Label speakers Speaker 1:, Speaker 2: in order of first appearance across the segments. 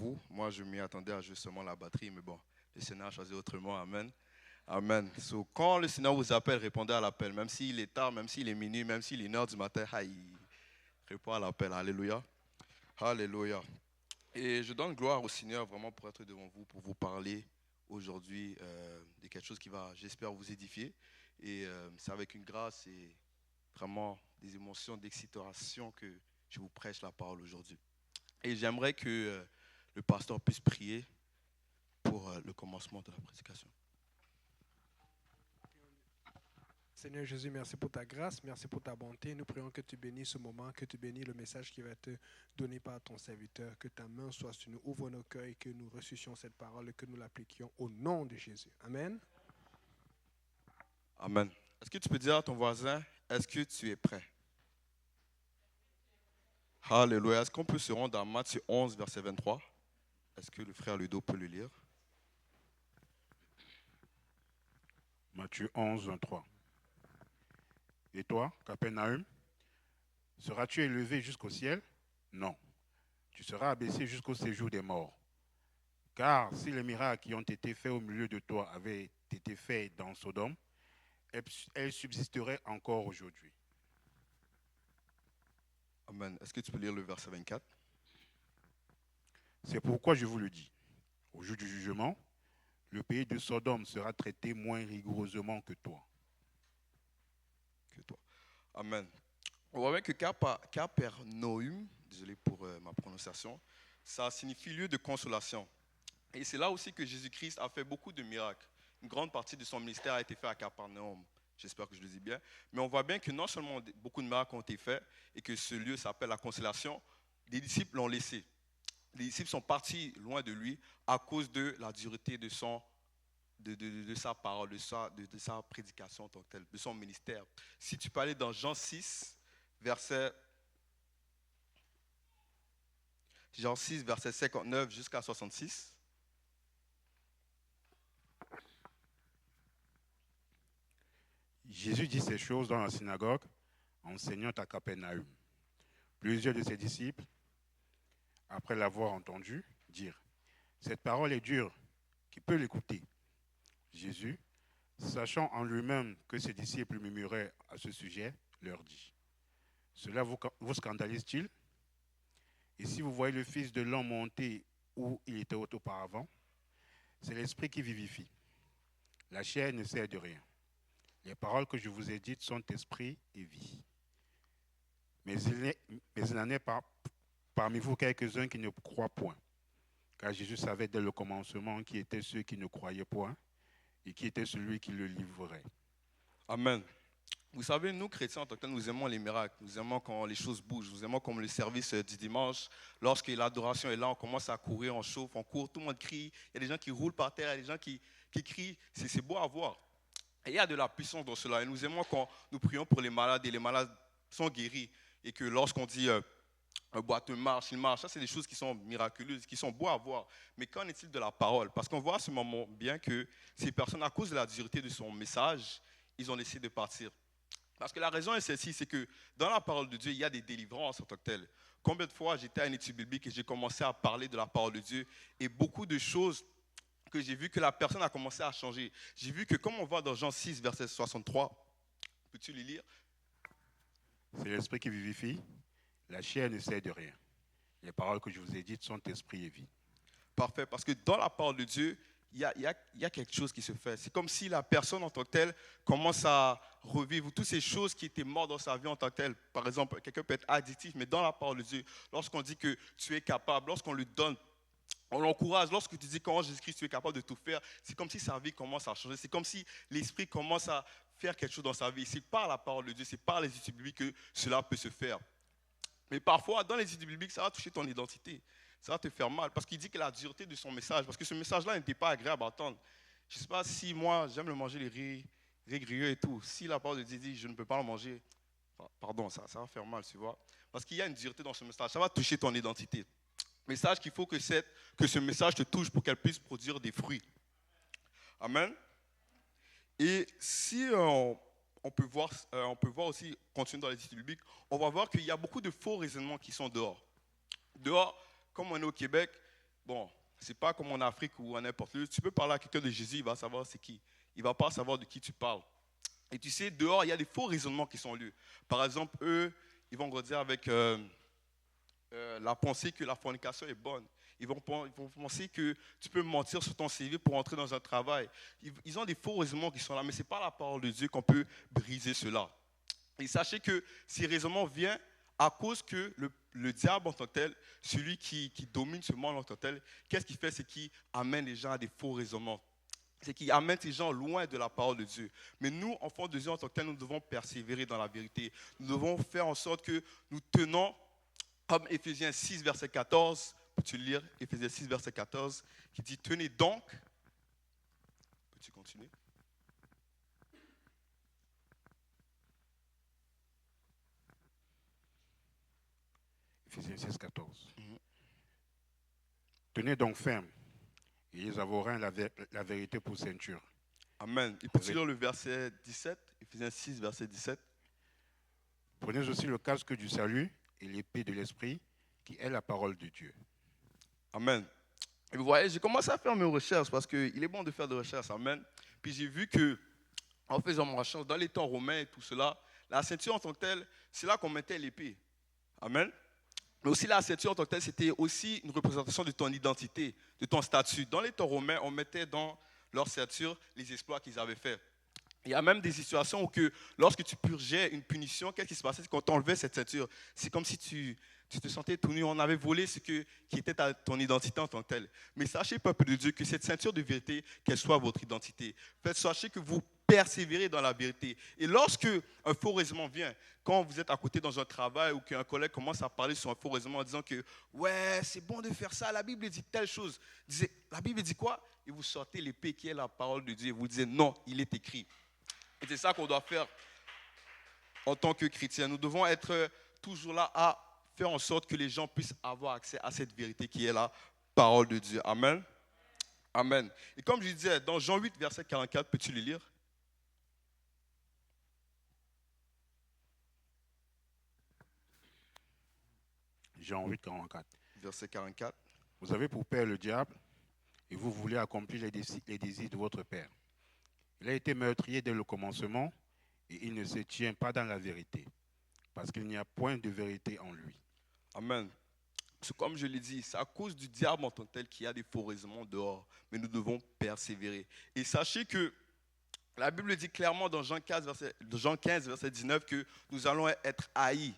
Speaker 1: vous. Moi, je m'y attendais à jouer seulement la batterie, mais bon, le Seigneur a choisi autrement. Amen. Amen. So, quand le Seigneur vous appelle, répondez à l'appel. Même s'il est tard, même s'il est minuit, même s'il est 1 heure du matin, il répond à l'appel. Alléluia. Alléluia. Et je donne gloire au Seigneur vraiment pour être devant vous, pour vous parler aujourd'hui de quelque chose qui va, j'espère, vous édifier. Et c'est avec une grâce et vraiment des émotions d'excitation que je vous prêche la parole aujourd'hui. Et j'aimerais que le pasteur puisse prier pour le commencement de la prédication.
Speaker 2: Seigneur Jésus, merci pour ta grâce, merci pour ta bonté. Nous prions que tu bénisses ce moment, que tu bénisses le message qui va être donné par ton serviteur, que ta main soit sur nous, ouvre nos cœurs et que nous ressuscions cette parole et que nous l'appliquions au nom de Jésus. Amen.
Speaker 1: Amen. Est-ce que tu peux dire à ton voisin, est-ce que tu es prêt? Alléluia. Est-ce qu'on peut se rendre dans Matthieu 11, verset 23? Est-ce que le frère Ludo peut le lire?
Speaker 3: Matthieu 11, 23. Et toi, Capernaum, seras-tu élevé jusqu'au ciel? Non. Tu seras abaissé jusqu'au séjour des morts. Car si les miracles qui ont été faits au milieu de toi avaient été faits dans Sodome, elles subsisteraient encore aujourd'hui.
Speaker 1: Amen. Est-ce que tu peux lire le verset 24?
Speaker 3: C'est pourquoi je vous le dis. Au jour du jugement, le pays de Sodome sera traité moins rigoureusement que toi.
Speaker 1: Que toi. Amen. On voit bien que Capernaum, désolé pour ma prononciation, ça signifie lieu de consolation. Et c'est là aussi que Jésus-Christ a fait beaucoup de miracles. Une grande partie de son ministère a été fait à Capernaum. J'espère que je le dis bien. Mais on voit bien que non seulement beaucoup de miracles ont été faits et que ce lieu s'appelle la consolation, les disciples l'ont laissé. Les disciples sont partis loin de lui à cause de la dureté de sa parole, de sa prédication en tant que telle, de son ministère. Si tu peux aller dans Jean 6, verset 59 jusqu'à 66.
Speaker 3: Jésus dit ces choses dans la synagogue, enseignant à Capernaum. Plusieurs de ses disciples, après l'avoir entendu, dirent, « Cette parole est dure, qui peut l'écouter ?» Jésus, sachant en lui-même que ses disciples murmuraient à ce sujet, leur dit, « Cela vous scandalise-t-il? Et si vous voyez le Fils de l'homme monter où il était auparavant, c'est l'Esprit qui vivifie. La chair ne sert de rien. Les paroles que je vous ai dites sont esprit et vie. Mais il n'en est pas parmi vous quelques-uns qui ne croient point. Car Jésus savait dès le commencement qui étaient ceux qui ne croyaient point et qui était celui qui le livrerait.
Speaker 1: Amen. Vous savez, nous, chrétiens, en tant que tel, nous aimons les miracles. Nous aimons quand les choses bougent. Nous aimons comme le service du dimanche. Lorsque l'adoration est là, on commence à courir, on chauffe, on court, tout le monde crie. Il y a des gens qui roulent par terre, il y a des gens qui crient. C'est beau à voir. Et il y a de la puissance dans cela. Et nous aimons quand nous prions pour les malades et les malades sont guéris. Et que lorsqu'on dit un boiteux marche, il marche, ça c'est des choses qui sont miraculeuses, qui sont beaux à voir. Mais qu'en est-il de la parole? Parce qu'on voit à ce moment bien que ces personnes, à cause de la dureté de son message, ils ont laissé de partir. Parce que la raison est celle-ci, c'est que dans la parole de Dieu, il y a des délivrances en tant que telles. Combien de fois j'étais à une étude biblique et j'ai commencé à parler de la parole de Dieu et beaucoup de choses que j'ai vu que la personne a commencé à changer. J'ai vu que comme on voit dans Jean 6, verset 63, peux-tu les lire?
Speaker 3: C'est l'esprit qui vivifie, la chair ne sert de rien. Les paroles que je vous ai dites sont esprit et vie.
Speaker 1: Parfait, parce que dans la parole de Dieu, il y a quelque chose qui se fait. C'est comme si la personne en tant que telle commence à revivre toutes ces choses qui étaient mortes dans sa vie en tant que telle. Par exemple, quelqu'un peut être addictif, mais dans la parole de Dieu, lorsqu'on dit que tu es capable, lorsqu'on lui donne, on l'encourage, lorsque tu dis qu'en Jésus-Christ tu es capable de tout faire, c'est comme si sa vie commence à changer, c'est comme si l'esprit commence à faire quelque chose dans sa vie. C'est par la parole de Dieu, c'est par les études bibliques que cela peut se faire. Mais parfois, dans les études bibliques, ça va toucher ton identité. Ça va te faire mal. Parce qu'il dit que la dureté de son message, parce que ce message-là n'était pas agréable à entendre. Je ne sais pas si moi, j'aime le manger, les riz grillés et tout. Si la parole de Dieu dit, je ne peux pas le manger, pardon, ça va faire mal, tu vois. Parce qu'il y a une dureté dans ce message. Ça va toucher ton identité. Message qu'il faut que ce message te touche pour qu'elle puisse produire des fruits. Amen. Et si on peut voir aussi, continuer dans les études bibliques, on va voir qu'il y a beaucoup de faux raisonnements qui sont dehors. Dehors, comme on est au Québec, Bon, c'est pas comme en Afrique ou en n'importe où. Tu peux parler à quelqu'un de Jésus, il va savoir c'est qui. Il va pas savoir de qui tu parles. Et tu sais, dehors, il y a des faux raisonnements qui sont lus. Par exemple, eux, ils vont grandir avec la pensée que la fornication est bonne. Ils vont penser que tu peux mentir sur ton CV pour entrer dans un travail. Ils ont des faux raisonnements qui sont là, mais ce n'est pas la parole de Dieu qu'on peut briser cela. Et sachez que ces raisonnements viennent à cause que le diable en tant que tel, celui qui domine ce monde en tant que tel, qu'est-ce qu'il fait? C'est qu'il amène les gens à des faux raisonnements. C'est qu'il amène ces gens loin de la parole de Dieu. Mais nous, enfants de Dieu en tant que tel, nous devons persévérer dans la vérité. Nous devons faire en sorte que nous tenons, comme Éphésiens 6, verset 14, peux-tu lire Éphésiens 6, verset 14, qui dit, tenez donc, peux-tu continuer?
Speaker 3: Éphésiens 6, 14. Tenez donc ferme, ayez à vos reins la vérité pour ceinture.
Speaker 1: Amen. Et peux-tu lire le verset 17, Éphésiens 6, verset 17?
Speaker 3: Prenez aussi le casque du salut et l'épée de l'esprit, qui est la parole de Dieu.
Speaker 1: Amen. Et vous voyez, j'ai commencé à faire mes recherches parce qu'il est bon de faire des recherches. Amen. Puis j'ai vu que, en faisant mes recherches, dans les temps romains et tout cela, la ceinture en tant que telle, c'est là qu'on mettait l'épée. Amen. Mais aussi la ceinture en tant que telle, c'était aussi une représentation de ton identité, de ton statut. Dans les temps romains, on mettait dans leur ceinture les exploits qu'ils avaient faits. Il y a même des situations où que, lorsque tu purgeais une punition, qu'est-ce qui se passait? C'est quand tu enlevais cette ceinture. C'est comme si tu te sentais tout nu. On avait volé ce qui était ton identité en tant que telle. Mais sachez, peuple de Dieu, que cette ceinture de vérité, qu'elle soit votre identité. Sachez que vous persévérez dans la vérité. Et lorsque un faux raisonnement vient, quand vous êtes à côté dans un travail ou qu'un collègue commence à parler sur un faux raisonnement en disant que ouais, c'est bon de faire ça, la Bible dit telle chose. La Bible dit quoi? Et vous sortez l'épée qui est la parole de Dieu et vous dites non, il est écrit. Et c'est ça qu'on doit faire en tant que chrétien. Nous devons être toujours là à faire en sorte que les gens puissent avoir accès à cette vérité qui est la parole de Dieu. Amen. Amen. Et comme je disais, dans Jean 8, verset 44, peux-tu le lire?
Speaker 3: Jean 8, 44.
Speaker 1: Verset 44.
Speaker 3: Vous avez pour père le diable et vous voulez accomplir les désirs de votre père. Il a été meurtrier dès le commencement et il ne se tient pas dans la vérité parce qu'il n'y a point de vérité en lui.
Speaker 1: Amen. Comme je l'ai dit, c'est à cause du diable en tant que tel qu'il y a des faux raisonnements dehors. Mais nous devons persévérer. Et sachez que la Bible dit clairement dans Jean 15, verset 19, que nous allons être haïs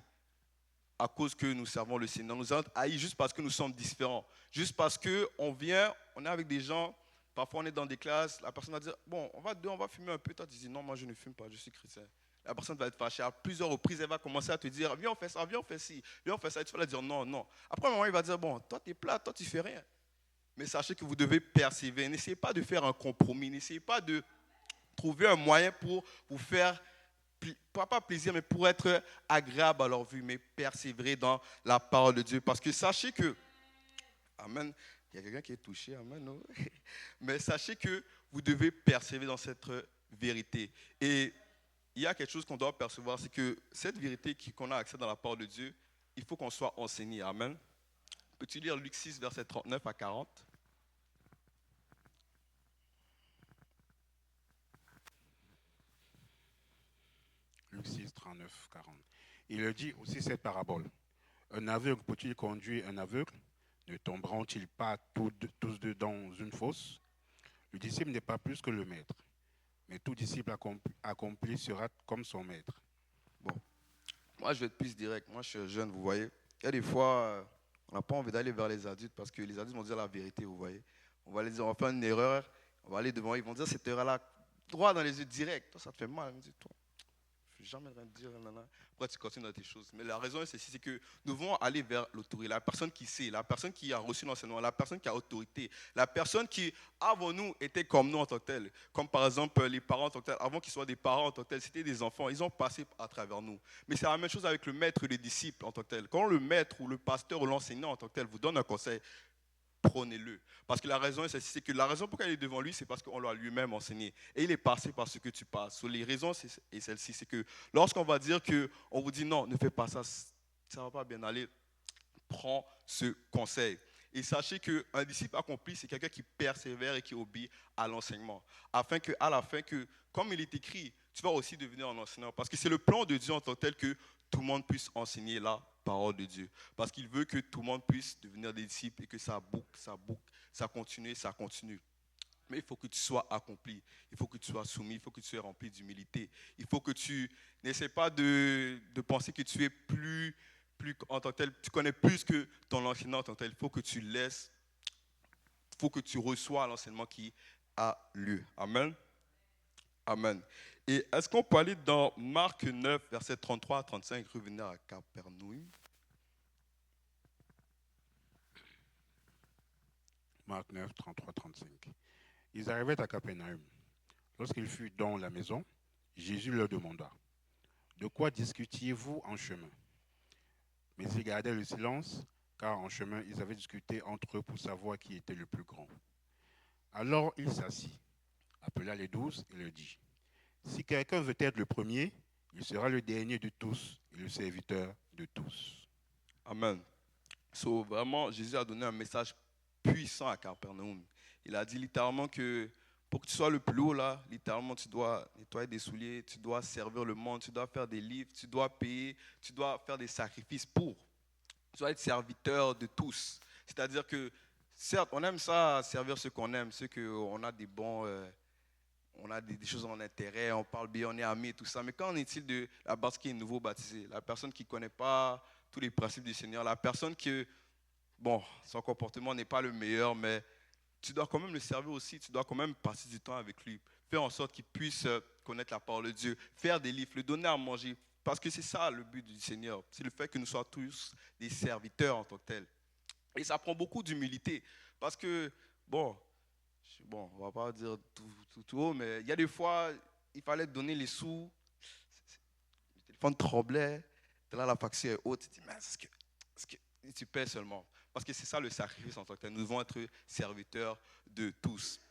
Speaker 1: à cause que nous servons le Seigneur. Nous allons être haïs juste parce que nous sommes différents. Juste parce qu'on vient, on est avec des gens, parfois on est dans des classes, la personne va dire, bon, on va fumer un peu. Toi, tu dis, non, moi je ne fume pas, je suis chrétien. La personne va être fâchée. À plusieurs reprises, elle va commencer à te dire, viens, on fait ça, viens, on fait ci, viens, on fait ça. Et tu vas lui dire, non, non. Après un moment, il va dire, bon, toi, tu es plat, toi, tu ne fais rien. Mais sachez que vous devez persévérer. N'essayez pas de faire un compromis. N'essayez pas de trouver un moyen pour vous faire, pas plaisir, mais pour être agréable à leur vue, mais persévérer dans la parole de Dieu. Parce que sachez que, amen, il y a quelqu'un qui est touché, amen, non? Mais sachez que vous devez persévérer dans cette vérité. Et il y a quelque chose qu'on doit percevoir, c'est que cette vérité qu'on a accès dans la parole de Dieu, il faut qu'on soit enseigné. Amen. Peux-tu lire Luc 6, verset 39 à 40?
Speaker 3: Luc 6, 39, 40. Il dit aussi cette parabole. Un aveugle peut-il conduire un aveugle? Ne tomberont-ils pas tous deux dans une fosse? Le disciple n'est pas plus que le maître, mais tout disciple accompli sera comme son maître.
Speaker 1: Bon, moi je vais être plus direct. Moi je suis jeune, vous voyez. Il y a des fois, on n'a pas envie d'aller vers les adultes parce que les adultes vont dire la vérité, vous voyez. On va les dire, on va faire une erreur, on va aller devant eux, ils vont dire cette erreur-là, droit dans les yeux, direct. Toi, ça te fait mal. Ils me disent, toi, je ne vais jamais rien te dire. Pourquoi tu continues dans tes choses? Mais la raison, c'est que nous devons aller vers l'autorité, la personne qui sait, la personne qui a reçu l'enseignement, la personne qui a autorité, la personne qui, avant nous, était comme nous en tant que tel. Comme par exemple les parents en tant que tel. Avant qu'ils soient des parents en tant que tel, c'était des enfants. Ils ont passé à travers nous. Mais c'est la même chose avec le maître et les disciples en tant que tel. Quand le maître ou le pasteur ou l'enseignant en tant que tel vous donne un conseil, prenez-le. Parce que la raison, c'est que la raison pour laquelle il est devant lui, c'est parce qu'on l'a lui-même enseigné. Et il est passé par ce que tu passes. Les raisons, et celle-ci, c'est que lorsqu'on va dire qu'on vous dit non, ne fais pas ça, ça ne va pas bien aller, prends ce conseil. Et sachez qu'un disciple accompli, c'est quelqu'un qui persévère et qui obéit à l'enseignement. Afin qu'à la fin, comme il est écrit, tu vas aussi devenir un enseignant. Parce que c'est le plan de Dieu en tant que tel que tout le monde puisse enseigner la parole de Dieu. Parce qu'il veut que tout le monde puisse devenir des disciples et que ça boucle, ça continue, ça continue. Mais il faut que tu sois accompli, il faut que tu sois soumis, il faut que tu sois rempli d'humilité. Il faut que tu n'essaies pas de penser que tu es plus en tant que tel, tu connais plus que ton enseignant en tant que tel. Il faut que tu laisses, il faut que tu reçois l'enseignement qui a lieu. Amen. Amen. Et est-ce qu'on peut aller dans Marc 9, versets 33 à 35, revenir à Capernaum?
Speaker 3: Marc 9, 33, 35. Ils arrivaient à Capernaum. Lorsqu'il fut dans la maison, Jésus leur demanda, « De quoi discutiez-vous en chemin ?» Mais ils gardaient le silence, car en chemin, ils avaient discuté entre eux pour savoir qui était le plus grand. Alors il s'assit, appela les 12 et leur dit, « Si quelqu'un veut être le premier, il sera le dernier de tous et le serviteur de tous. »
Speaker 1: Amen. So, vraiment, Jésus a donné un message puissant à Capernaum. Il a dit littéralement que pour que tu sois le plus haut là, littéralement, tu dois nettoyer des souliers, tu dois servir le monde, tu dois faire des livres, tu dois payer, tu dois faire des sacrifices pour. Tu dois être serviteur de tous. C'est-à-dire que, certes, on aime ça, servir ceux qu'on aime, ceux qu'on a des bons, on a des choses en intérêt, on parle bien, on est amis et tout ça. Mais qu'en est-il de la personne qui est nouveau baptisé, la personne qui ne connaît pas tous les principes du Seigneur, la personne qui, bon, son comportement n'est pas le meilleur, mais tu dois quand même le servir aussi, tu dois quand même passer du temps avec lui, faire en sorte qu'il puisse connaître la parole de Dieu, faire des livres, le donner à manger, parce que c'est ça le but du Seigneur, c'est le fait que nous soyons tous des serviteurs en tant que tels. Et ça prend beaucoup d'humilité, parce que, bon, on ne va pas dire tout haut, mais il y a des fois, il fallait donner les sous, le téléphone tremblait, là la facture est haute, tu te dis, mais est-ce que tu paies seulement? Parce que c'est ça le sacrifice en tant que tel. Nous devons être serviteurs de tous.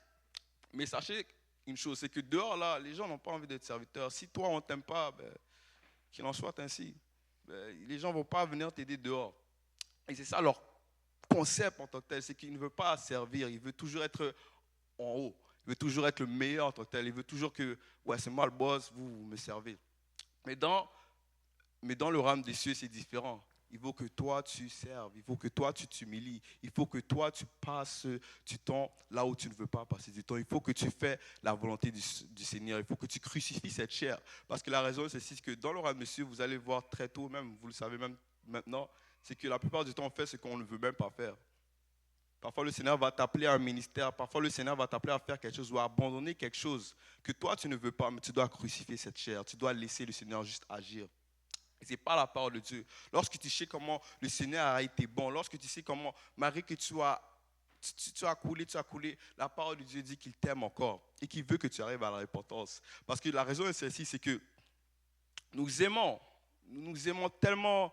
Speaker 1: Mais sachez une chose, c'est que dehors, là, les gens n'ont pas envie d'être serviteurs. Si toi, on ne t'aime pas, qu'il en soit ainsi. Les gens ne vont pas venir t'aider dehors. Et c'est ça leur concept en tant que tel, c'est qu'ils ne veulent pas servir, ils veulent toujours être en haut. Il veut toujours être le meilleur en tant que tel. Il veut toujours que, ouais, c'est moi le boss, vous me servez. Mais dans le royaume des cieux, c'est différent. Il faut que toi, tu serves. Il faut que toi, tu t'humilies. Il faut que toi, tu passes du temps là où tu ne veux pas passer du temps. Il faut que tu fais la volonté du Seigneur. Il faut que tu crucifies cette chair. Parce que la raison, c'est que dans le royaume des cieux, vous allez voir très tôt, même, vous le savez même maintenant, c'est que la plupart du temps, on fait ce qu'on ne veut même pas faire. Parfois, le Seigneur va t'appeler à un ministère. Parfois, le Seigneur va t'appeler à faire quelque chose ou à abandonner quelque chose que toi, tu ne veux pas, mais tu dois crucifier cette chair. Tu dois laisser le Seigneur juste agir. Et ce n'est pas la parole de Dieu. Lorsque tu sais comment le Seigneur a été bon, lorsque tu sais comment, malgré que tu as coulé, la parole de Dieu dit qu'il t'aime encore et qu'il veut que tu arrives à la repentance. Parce que la raison est celle-ci, c'est que nous nous aimons tellement,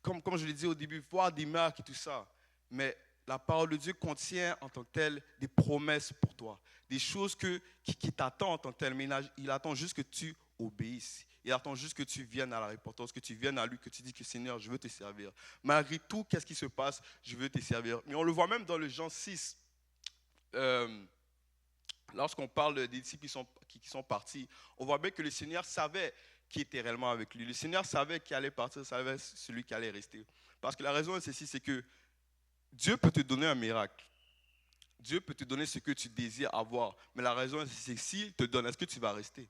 Speaker 1: comme je l'ai dit au début, voir des marques et tout ça. Mais la parole de Dieu contient en tant que telle des promesses pour toi, des choses qui t'attendent en tant que telle, mais il attend juste que tu obéisses. Il attend juste que tu viennes à la repentance, que tu viennes à lui, que tu dis que Seigneur, je veux te servir. Malgré tout, qu'est-ce qui se passe? Je veux te servir. Mais on le voit même dans le Jean 6. Lorsqu'on parle des disciples qui sont partis, on voit bien que le Seigneur savait qui était réellement avec lui. Le Seigneur savait qui allait partir, savait celui qui allait rester. Parce que la raison est ceci, c'est que Dieu peut te donner un miracle. Dieu peut te donner ce que tu désires avoir. Mais la raison, c'est que s'il te donne, est-ce que tu vas rester?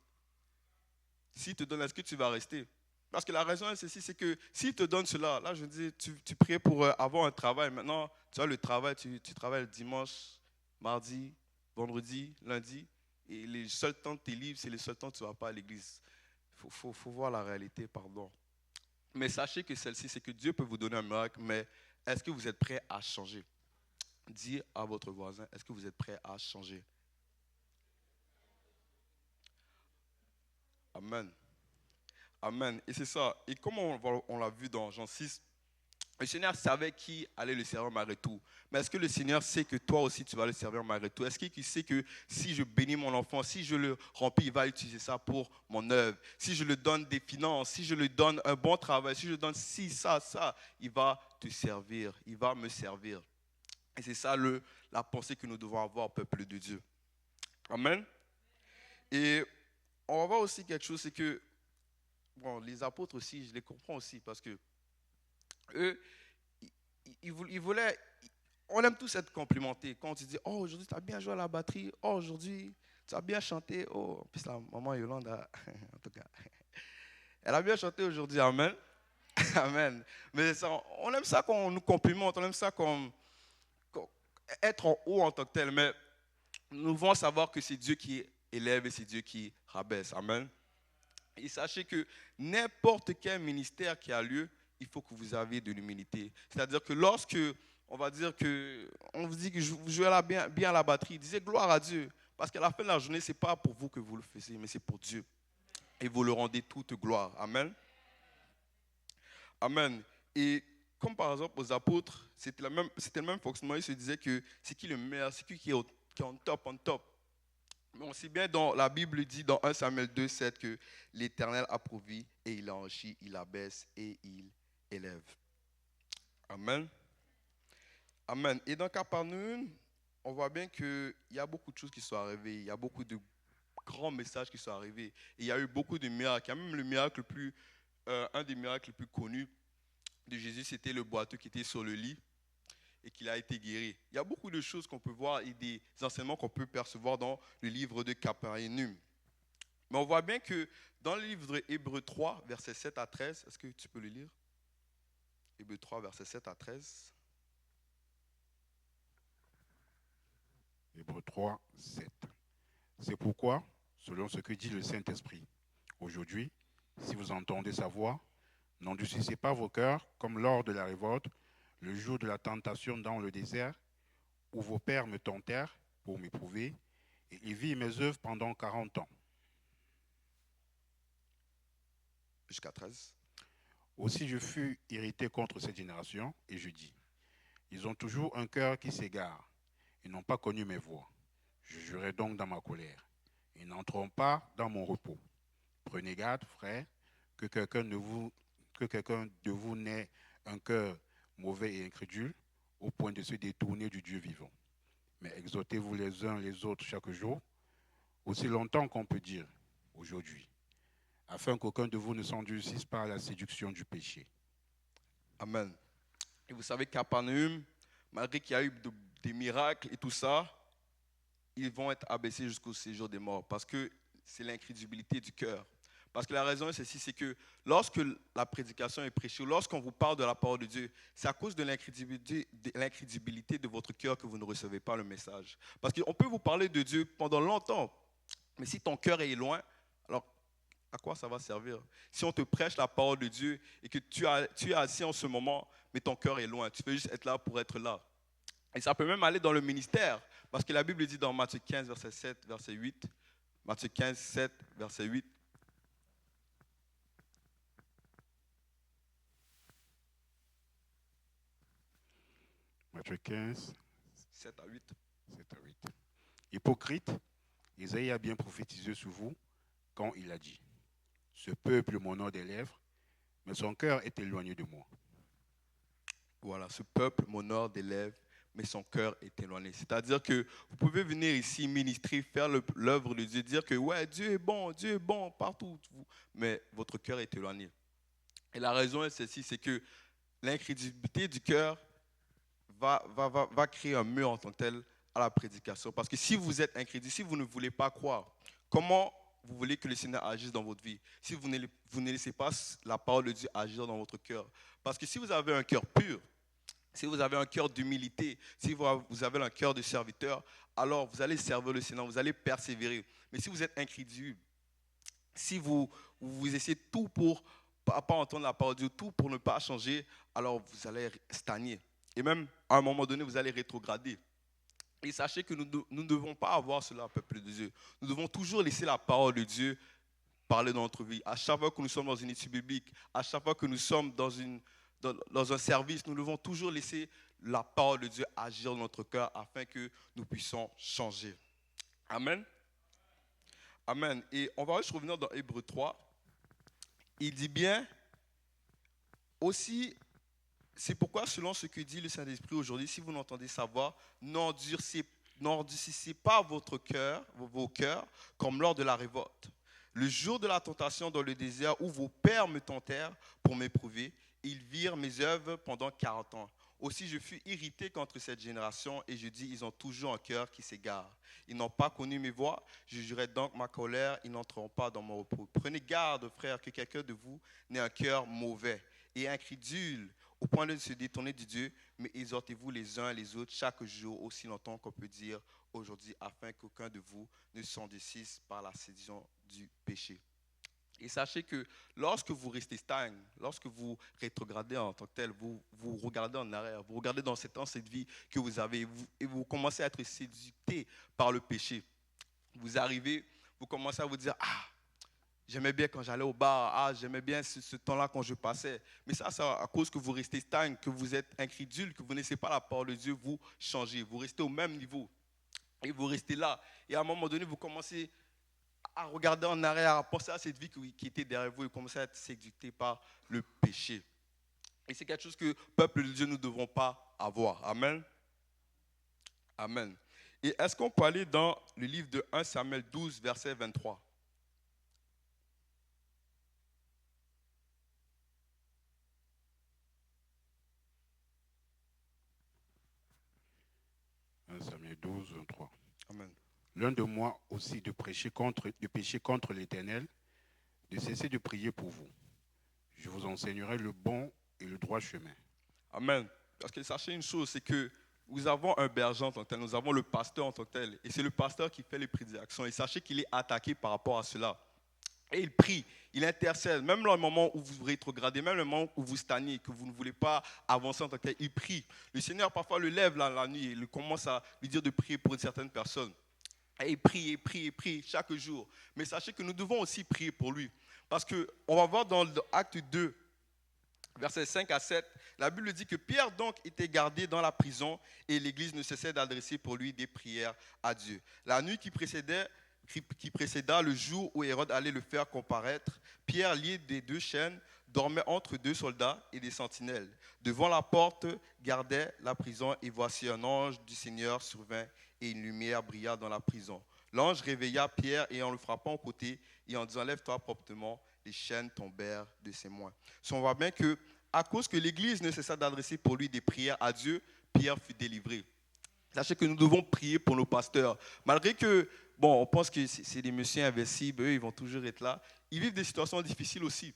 Speaker 1: S'il te donne, est-ce que tu vas rester? Parce que la raison est ceci, c'est que s'il te donne cela, là je dis, tu priais pour avoir un travail. Maintenant, tu as le travail, tu travailles le dimanche, mardi, vendredi, lundi. Et les seuls temps que tu es libre, c'est les seuls temps que tu ne vas pas à l'église. Il faut voir la réalité, pardon. Mais sachez que celle-ci, c'est que Dieu peut vous donner un miracle, mais est-ce que vous êtes prêt à changer? Dis à votre voisin, est-ce que vous êtes prêt à changer? Amen. Amen. Et c'est ça. Et comme on l'a vu dans Jean 6, Le Seigneur savait qui allait le servir malgré tout. Mais est-ce que le Seigneur sait que toi aussi tu vas le servir malgré tout? Est-ce qu'il sait que si je bénis mon enfant, si je le remplis, il va utiliser ça pour mon œuvre? Si je lui donne des finances, si je lui donne un bon travail, si je lui donne ci, ça, il va te servir, il va me servir. Et c'est ça la pensée que nous devons avoir, peuple de Dieu. Amen. Et on va voir aussi quelque chose, c'est que bon, les apôtres aussi, je les comprends aussi, parce que eux, ils voulaient, on aime tous être complimentés. Quand on te dit, oh, aujourd'hui, tu as bien joué à la batterie, oh, aujourd'hui, tu as bien chanté, oh, en plus, la maman Yolande, en tout cas, elle a bien chanté aujourd'hui, amen. Amen. Mais ça, on aime ça quand on nous complimente, on aime ça être en haut en tant que tel, mais nous devons savoir que c'est Dieu qui élève et c'est Dieu qui rabaisse, amen. Et sachez que n'importe quel ministère qui a lieu, il faut que vous ayez de l'humilité. C'est-à-dire que lorsque, on va dire que, on vous dit que vous jouez bien à la batterie, disez gloire à Dieu. Parce qu'à la fin de la journée, ce n'est pas pour vous que vous le faites, mais c'est pour Dieu. Et vous le rendez toute gloire. Amen. Amen. Et comme par exemple aux apôtres, c'était le même fonctionnement. Ils se disaient que c'est qui le meilleur, c'est qui est en top. Mais on sait bien dans la Bible dit dans 1 Samuel 2, 7 que l'Éternel approuvit et il enrichit, il abaisse et il élève. Amen. Amen. Et dans Capernaum, on voit bien qu'il y a beaucoup de choses qui sont arrivées. Il y a beaucoup de grands messages qui sont arrivés. Et il y a eu beaucoup de miracles. Il y a même le miracle un des miracles les plus connus de Jésus, c'était le boiteux qui était sur le lit et qu'il a été guéri. Il y a beaucoup de choses qu'on peut voir et des enseignements qu'on peut percevoir dans le livre de Capernaum. Mais on voit bien que dans le livre de Hébreux 3, versets 7 à 13, est-ce que tu peux le lire? Hébreux 3, versets 7 à 13.
Speaker 3: Hébreux 3, 7. C'est pourquoi, selon ce que dit le Saint-Esprit, aujourd'hui, si vous entendez sa voix, n'endurcissez pas vos cœurs comme lors de la révolte, le jour de la tentation dans le désert, où vos pères me tentèrent pour m'éprouver, et ils virent mes œuvres pendant 40 ans.
Speaker 1: Jusqu'à 13.
Speaker 3: Aussi je fus irrité contre cette génération, et je dis, ils ont toujours un cœur qui s'égare, et n'ont pas connu mes voies. Je jurai donc dans ma colère. Ils n'entreront pas dans mon repos. Prenez garde, frères, que quelqu'un de vous n'ait un cœur mauvais et incrédule, au point de se détourner du Dieu vivant. Mais exhortez-vous les uns les autres chaque jour, aussi longtemps qu'on peut dire aujourd'hui, afin qu'aucun de vous ne s'endurcisse par la séduction du péché.
Speaker 1: Amen. Et vous savez qu'à Capernaum, malgré qu'il y a eu des miracles et tout ça, ils vont être abaissés jusqu'au séjour des morts parce que c'est l'incrédulité du cœur. Parce que la raison est ceci, c'est que lorsque la prédication est prêchée, lorsqu'on vous parle de la parole de Dieu, c'est à cause de l'incrédulité de votre cœur que vous ne recevez pas le message. Parce qu'on peut vous parler de Dieu pendant longtemps, mais si ton cœur est loin, alors à quoi ça va servir? Si on te prêche la parole de Dieu et que tu es assis en ce moment, mais ton cœur est loin, tu veux juste être là pour être là. Et ça peut même aller dans le ministère, parce que la Bible dit dans Matthieu 15, verset 7, verset 8, Matthieu 15, 7, verset 8,
Speaker 3: Matthieu 15,
Speaker 1: 7 à 8.
Speaker 3: 7 à 8. Hypocrite, Isaïe a bien prophétisé sur vous quand il a dit, ce peuple m'honore des lèvres, mais son cœur est éloigné de moi.
Speaker 1: Voilà, ce peuple m'honore des lèvres, mais son cœur est éloigné. C'est-à-dire que vous pouvez venir ici ministrer, faire l'œuvre de Dieu, dire que ouais, Dieu est bon partout, mais votre cœur est éloigné. Et la raison est celle-ci, c'est que l'incrédulité du cœur va créer un mur en tant que tel à la prédication. Parce que si vous êtes incrédule, si vous ne voulez pas croire, comment vous voulez que le Seigneur agisse dans votre vie? Si vous ne laissez pas la parole de Dieu agir dans votre cœur. Parce que si vous avez un cœur pur, si vous avez un cœur d'humilité, si vous avez un cœur de serviteur, alors vous allez servir le Seigneur, vous allez persévérer. Mais si vous êtes incrédule, si vous essayez tout pour ne pas entendre la parole de Dieu, tout pour ne pas changer, alors vous allez stagner. Et même, à un moment donné, vous allez rétrograder. Et sachez que nous ne devons pas avoir cela, peuple de Dieu. Nous devons toujours laisser la parole de Dieu parler dans notre vie. À chaque fois que nous sommes dans une étude biblique, à chaque fois que nous sommes dans dans un service, nous devons toujours laisser la parole de Dieu agir dans notre cœur afin que nous puissions changer. Amen. Amen. Et on va juste revenir dans Hébreux 3. Il dit bien, aussi, c'est pourquoi, selon ce que dit le Saint-Esprit aujourd'hui, si vous n'entendez sa voix, n'endurcissez pas vos cœurs, comme lors de la révolte. Le jour de la tentation dans le désert où vos pères me tentèrent pour m'éprouver, ils virent mes œuvres pendant 40 ans. Aussi, je fus irrité contre cette génération et je dis, ils ont toujours un cœur qui s'égare. Ils n'ont pas connu mes voies, je jurai donc ma colère, ils n'entreront pas dans mon repos. Prenez garde, frères, que quelqu'un de vous n'ait un cœur mauvais et incrédule au point de se détourner de Dieu, mais exhortez-vous les uns les autres chaque jour, aussi longtemps qu'on peut dire aujourd'hui, afin qu'aucun de vous ne s'endurcisse par la séduction du péché. Et sachez que lorsque vous restez stagne, lorsque vous rétrogradez en tant que tel, vous regardez en arrière, vous regardez dans cette ancienne vie que vous avez et vous commencez à être séduité par le péché. Vous arrivez, vous commencez à vous dire, j'aimais bien quand j'allais au bar, j'aimais bien ce temps-là quand je passais. Mais ça, c'est à cause que vous restez stagne, que vous êtes incrédule, que vous ne laissez pas la parole de Dieu vous changer. Vous restez au même niveau et vous restez là. Et à un moment donné, vous commencez à regarder en arrière, à penser à cette vie qui était derrière vous et commencer à être séduité par le péché. Et c'est quelque chose que, peuple de Dieu, nous ne devons pas avoir. Amen. Amen. Et est-ce qu'on peut aller dans le livre de 1 Samuel 12, verset 23?
Speaker 3: Samuel 12, 23.
Speaker 1: Amen.
Speaker 3: L'un de moi aussi de pécher contre l'Éternel, de cesser de prier pour vous. Je vous enseignerai le bon et le droit chemin.
Speaker 1: Amen. Parce que sachez une chose, c'est que nous avons un berger en tant que tel, nous avons le pasteur en tant que tel, et c'est le pasteur qui fait les prédictions. Et sachez qu'il est attaqué par rapport à cela. Et il prie, il intercède, même dans le moment où vous rétrogradez, même le moment où vous stagnez, que vous ne voulez pas avancer en tant que tel, il prie. Le Seigneur parfois le lève la nuit et il commence à lui dire de prier pour certaines personnes. Et il prie chaque jour. Mais sachez que nous devons aussi prier pour lui. Parce qu'on va voir dans l'acte 2, versets 5 à 7, la Bible dit que Pierre donc était gardé dans la prison et l'Église ne cessait d'adresser pour lui des prières à Dieu. La nuit qui précéda le jour où Hérode allait le faire comparaître, Pierre, lié des 2 chaînes, dormait entre 2 soldats et des sentinelles. Devant la porte gardait la prison et voici un ange du Seigneur survint et une lumière brilla dans la prison. L'ange réveilla Pierre et en le frappant au côté et en disant « Lève-toi promptement », les chaînes tombèrent de ses mains. On voit bien que à cause que l'Église ne cessa d'adresser pour lui des prières à Dieu, Pierre fut délivré. Sachez que nous devons prier pour nos pasteurs. Malgré que, on pense que c'est des messieurs invincibles, eux, ils vont toujours être là. Ils vivent des situations difficiles aussi.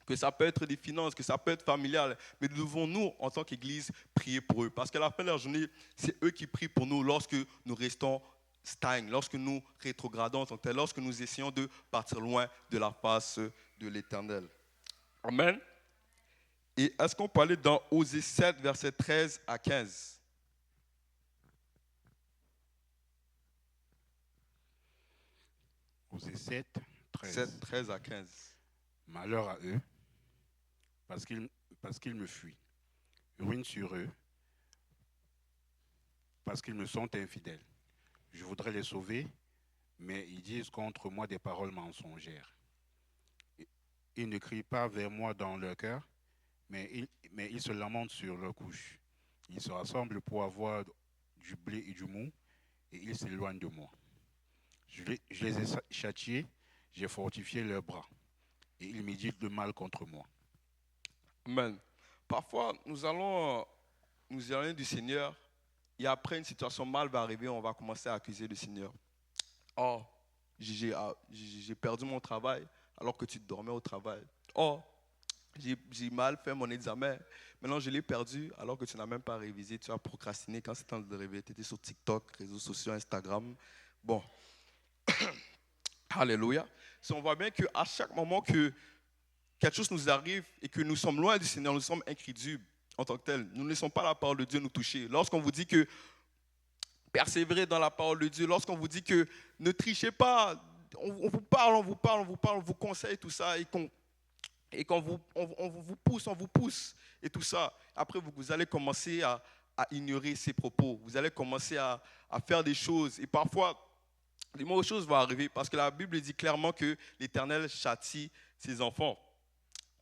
Speaker 1: Que ça peut être des finances, que ça peut être familial. Mais nous devons, nous, en tant qu'Église, prier pour eux. Parce qu'à la fin de la journée, c'est eux qui prient pour nous lorsque nous restons stagne, lorsque nous rétrogradons en tant que tel, lorsque nous essayons de partir loin de la face de l'Éternel. Amen. Et est-ce qu'on peut aller dans Osée 7, versets 13 à 15?
Speaker 3: Osée 7, 13.
Speaker 1: 7, 13 à 15.
Speaker 3: Malheur à eux, parce qu'ils me fuient. Ruine sur eux, parce qu'ils me sont infidèles. Je voudrais les sauver, mais ils disent contre moi des paroles mensongères. Ils ne crient pas vers moi dans leur cœur, mais ils se lamentent sur leur couche. Ils se rassemblent pour avoir du blé et du mou, et ils s'éloignent de moi. Je les ai châtiés, j'ai fortifié leurs bras, et ils méditent le mal contre moi.
Speaker 1: Amen. Parfois, nous allons nous éloigner du Seigneur, et après une situation mal va arriver, on va commencer à accuser le Seigneur. Oh, j'ai perdu mon travail alors que tu dormais au travail. Oh, j'ai mal fait mon examen. Maintenant, je l'ai perdu alors que tu n'as même pas révisé. Tu as procrastiné quand c'est temps de réveiller. Tu étais sur TikTok, réseaux sociaux, Instagram. Bon. Alléluia. On voit bien qu'à chaque moment que quelque chose nous arrive et que nous sommes loin du Seigneur, nous sommes incrédules en tant que tels. Nous ne laissons pas la parole de Dieu nous toucher. Lorsqu'on vous dit que persévérez dans la parole de Dieu, lorsqu'on vous dit que ne trichez pas, on vous parle, on vous conseille tout ça et qu'on Et quand on vous pousse, et tout ça, après vous allez commencer à ignorer ces propos. Vous allez commencer à faire des choses. Et parfois, des mauvaises choses vont arriver parce que la Bible dit clairement que l'Éternel châtie ses enfants.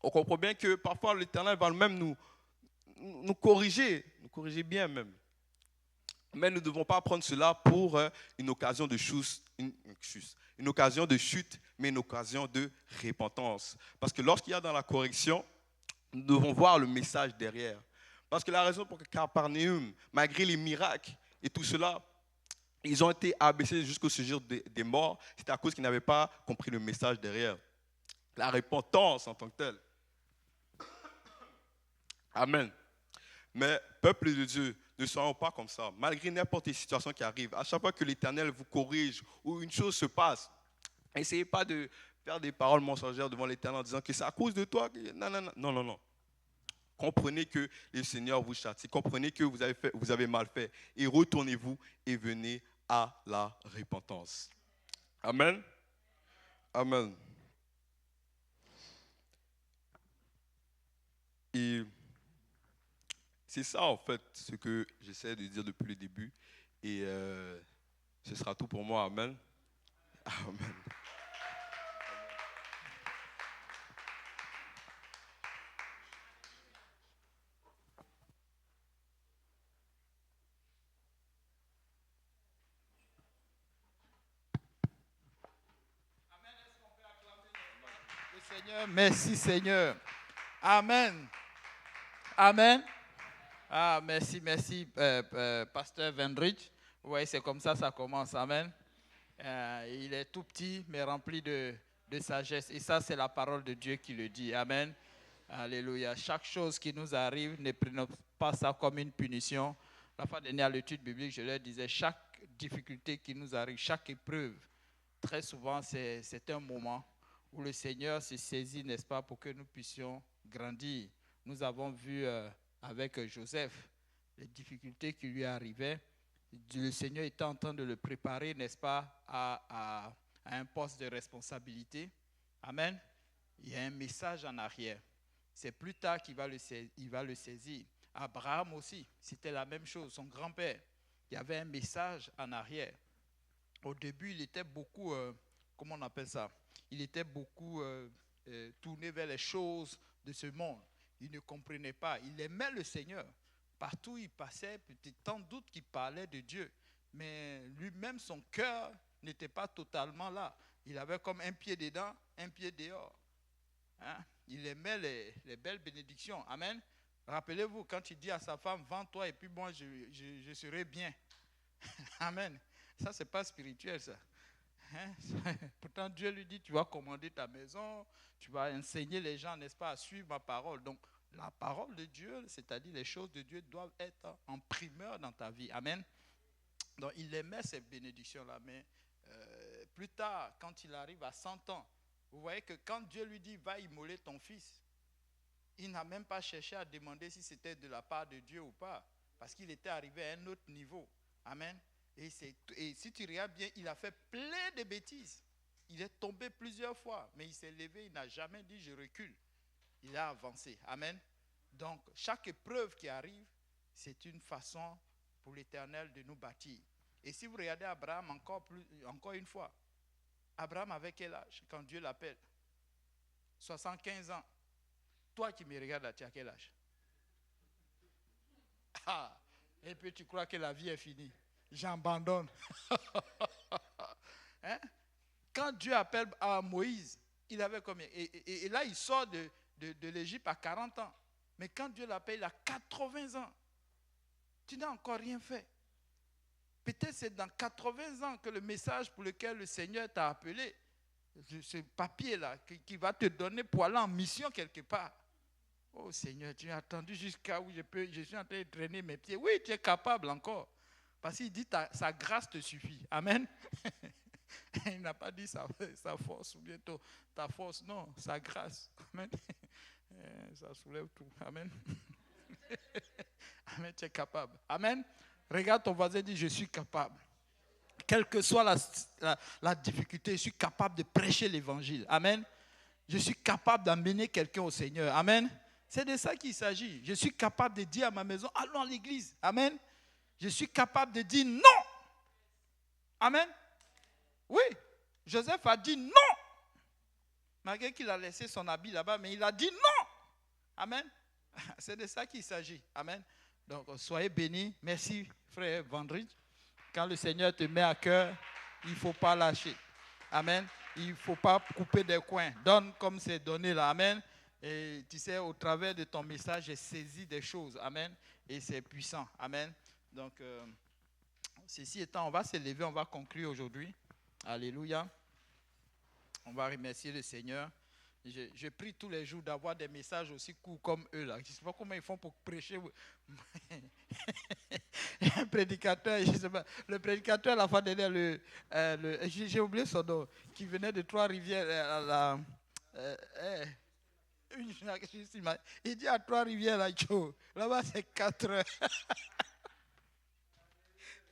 Speaker 1: On comprend bien que parfois l'Éternel va même nous corriger bien même. Mais nous ne devons pas prendre cela pour une occasion de chute, une occasion de chute, mais une occasion de repentance. Parce que lorsqu'il y a dans la correction, nous devons voir le message derrière. Parce que la raison pour que Capernaum, malgré les miracles et tout cela, ils ont été abaissés jusqu'au séjour des morts, c'était à cause qu'ils n'avaient pas compris le message derrière. La repentance en tant que telle. Amen. Mais, peuple de Dieu, ne soyons pas comme ça. Malgré n'importe quelle situation qui arrive, à chaque fois que l'Éternel vous corrige ou une chose se passe, n'essayez pas de faire des paroles mensongères devant l'Éternel en disant que c'est à cause de toi. Non. Comprenez que le Seigneur vous châtie. Comprenez que vous avez mal fait. Et retournez-vous et venez à la repentance. Amen. Amen. Et c'est ça, en fait, ce que j'essaie de dire depuis le début. Et ce sera tout pour moi. Amen. Amen.
Speaker 4: Seigneur, merci Seigneur. Amen. Amen. Ah, merci, Pasteur Vendrich. Oui, c'est comme ça commence. Amen. Il est tout petit, mais rempli de sagesse. Et ça, c'est la parole de Dieu qui le dit. Amen. Alléluia. Chaque chose qui nous arrive, ne prenons pas ça comme une punition. La fois dernière, à l'étude biblique, je leur disais, chaque difficulté qui nous arrive, chaque épreuve, très souvent, c'est un moment où le Seigneur se saisit, n'est-ce pas, pour que nous puissions grandir. Nous avons vu avec Joseph les difficultés qui lui arrivaient. Le Seigneur était en train de le préparer, n'est-ce pas, à un poste de responsabilité. Amen. Il y a un message en arrière. C'est plus tard qu'il va le saisir. Abraham aussi, c'était la même chose. Son grand-père, il y avait un message en arrière. Au début, il était beaucoup, comment on appelle ça? Il était beaucoup tourné vers les choses de ce monde. Il ne comprenait pas. Il aimait le Seigneur. Partout où il passait, peut-être tant doute qu'il parlait de Dieu. Mais lui-même, son cœur n'était pas totalement là. Il avait comme un pied dedans, un pied dehors. Hein? Il aimait les belles bénédictions. Amen. Rappelez-vous, quand il dit à sa femme, vends-toi et puis moi, je serai bien. Amen. Ça, ce n'est pas spirituel, ça. Hein? Pourtant, Dieu lui dit, tu vas commander ta maison, tu vas enseigner les gens, n'est-ce pas, à suivre ma parole. Donc, la parole de Dieu, c'est-à-dire les choses de Dieu, doivent être en primeur dans ta vie. Amen. Donc, il aimait ces bénédictions-là. Mais plus tard, quand il arrive à 100 ans, vous voyez que quand Dieu lui dit, va immoler ton fils, il n'a même pas cherché à demander si c'était de la part de Dieu ou pas, parce qu'il était arrivé à un autre niveau. Amen. Et si tu regardes bien, il a fait plein de bêtises. Il est tombé plusieurs fois, mais il s'est levé, il n'a jamais dit je recule. Il a avancé. Amen. Donc, chaque épreuve qui arrive, c'est une façon pour l'Éternel de nous bâtir. Et si vous regardez Abraham encore une fois, Abraham avait quel âge quand Dieu l'appelle? 75 ans. Toi qui me regardes là, tu as quel âge? Ah, et puis tu crois que la vie est finie. J'abandonne. Hein? Quand Dieu appelle à Moïse, il avait combien? Et là, il sort de l'Égypte à 40 ans. Mais quand Dieu l'appelle, il a 80 ans. Tu n'as encore rien fait. Peut-être c'est dans 80 ans que le message pour lequel le Seigneur t'a appelé, ce papier-là, qui va te donner pour aller en mission quelque part. Oh Seigneur, tu as attendu jusqu'à où je suis en train de traîner mes pieds. Oui, tu es capable encore. Parce qu'il dit sa grâce te suffit. Amen. Il n'a pas dit sa force ou bientôt ta force. Non, sa grâce. Amen. Ça soulève tout. Amen. Amen, tu es capable. Amen. Regarde ton voisin et dis, je suis capable. Quelle que soit la difficulté, je suis capable de prêcher l'évangile. Amen. Je suis capable d'amener quelqu'un au Seigneur. Amen. C'est de ça qu'il s'agit. Je suis capable de dire à ma maison, allons à l'église. Amen. Je suis capable de dire non. Amen. Oui, Joseph a dit non. Malgré qu'il a laissé son habit là-bas, mais il a dit non. Amen. C'est de ça qu'il s'agit. Amen. Donc, soyez bénis. Merci, frère Vendredi. Quand le Seigneur te met à cœur, il ne faut pas lâcher. Amen. Il ne faut pas couper des coins. Donne comme c'est donné là. Amen. Et tu sais, au travers de ton message, j'ai saisi des choses. Amen. Et c'est puissant. Amen. Donc, ceci étant, on va se lever, on va conclure aujourd'hui. Alléluia. On va remercier le Seigneur. Je prie tous les jours d'avoir des messages aussi courts comme eux là. Je ne sais pas comment ils font pour prêcher. Un prédicateur, je sais pas, le prédicateur la fois dernière, j'ai oublié son nom, qui venait de Trois-Rivières. Il dit à Trois-Rivières, là, Joe, là-bas c'est 4 heures.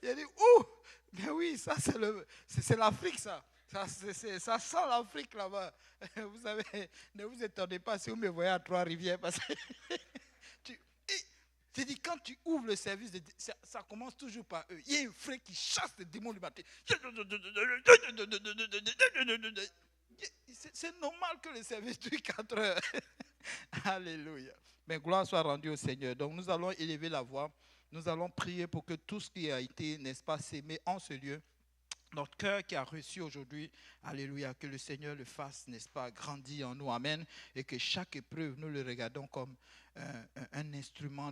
Speaker 4: Il a dit, ouh, mais oui, ça c'est l'Afrique ça. Ça sent l'Afrique là-bas. Vous savez, ne vous étonnez pas si vous me voyez à Trois-Rivières. Parce que je dis, quand tu ouvres le service, ça commence toujours par eux. Il y a un frère qui chasse les démons du matin. C'est normal que le service dure 4 heures. Alléluia. Mais gloire soit rendue au Seigneur. Donc nous allons élever la voix. Nous allons prier pour que tout ce qui a été, n'est-ce pas, sémé en ce lieu, notre cœur qui a reçu aujourd'hui, alléluia, que le Seigneur le fasse, n'est-ce pas, grandir en nous, amen, et que chaque épreuve, nous le regardons comme un instrument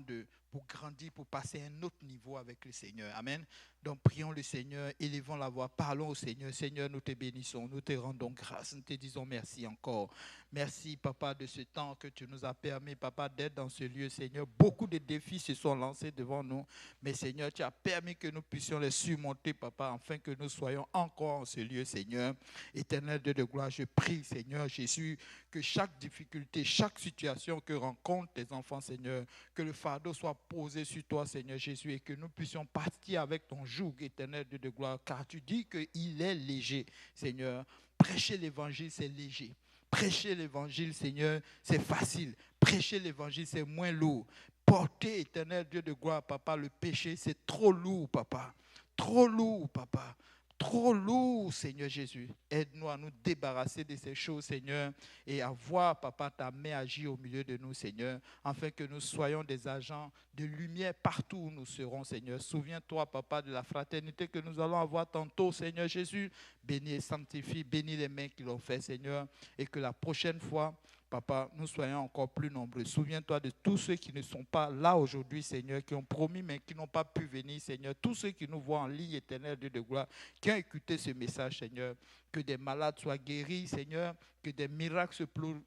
Speaker 4: pour grandir, pour passer à un autre niveau avec le Seigneur, amen. Donc prions le Seigneur, élevons la voix, parlons au Seigneur. Seigneur, nous te bénissons, nous te rendons grâce, nous te disons merci encore. Merci, Papa, de ce temps que tu nous as permis, Papa, d'être dans ce lieu, Seigneur. Beaucoup de défis se sont lancés devant nous, mais Seigneur, tu as permis que nous puissions les surmonter, Papa, afin que nous soyons encore en ce lieu, Seigneur. Éternel Dieu de gloire, je prie, Seigneur Jésus, que chaque difficulté, chaque situation que rencontrent tes enfants, Seigneur, que le fardeau soit posé sur toi, Seigneur Jésus, et que nous puissions partir avec ton joug, éternel Dieu de gloire, car tu dis qu'il est léger, Seigneur. Prêcher l'évangile, c'est léger. Prêcher l'évangile, Seigneur, c'est facile. Prêcher l'évangile, c'est moins lourd. Porter, éternel Dieu de gloire, Papa, le péché, c'est trop lourd, Papa. Trop lourd, Papa. Trop lourd, Seigneur Jésus. Aide-nous à nous débarrasser de ces choses, Seigneur, et à voir, Papa, ta main agir au milieu de nous, Seigneur, afin que nous soyons des agents de lumière partout où nous serons, Seigneur. Souviens-toi, Papa, de la fraternité que nous allons avoir tantôt, Seigneur Jésus. Bénis et sanctifie, bénis les mains qui l'ont fait, Seigneur, et que la prochaine fois, Papa, nous soyons encore plus nombreux. Souviens-toi de tous ceux qui ne sont pas là aujourd'hui, Seigneur, qui ont promis mais qui n'ont pas pu venir, Seigneur. Tous ceux qui nous voient en ligne, éternel Dieu de gloire, qui ont écouté ce message, Seigneur. Que des malades soient guéris, Seigneur. Que des miracles se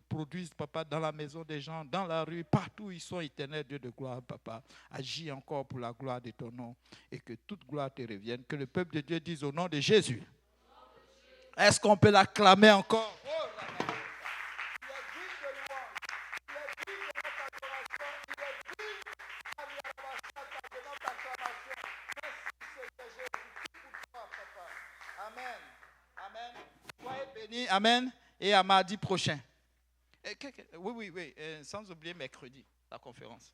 Speaker 4: produisent, Papa, dans la maison des gens, dans la rue, partout où ils sont, éternel Dieu de gloire, Papa. Agis encore pour la gloire de ton nom et que toute gloire te revienne. Que le peuple de Dieu dise au nom de Jésus. Est-ce qu'on peut l'acclamer encore? Amen. Et à mardi prochain. Oui. Sans oublier mercredi, la conférence.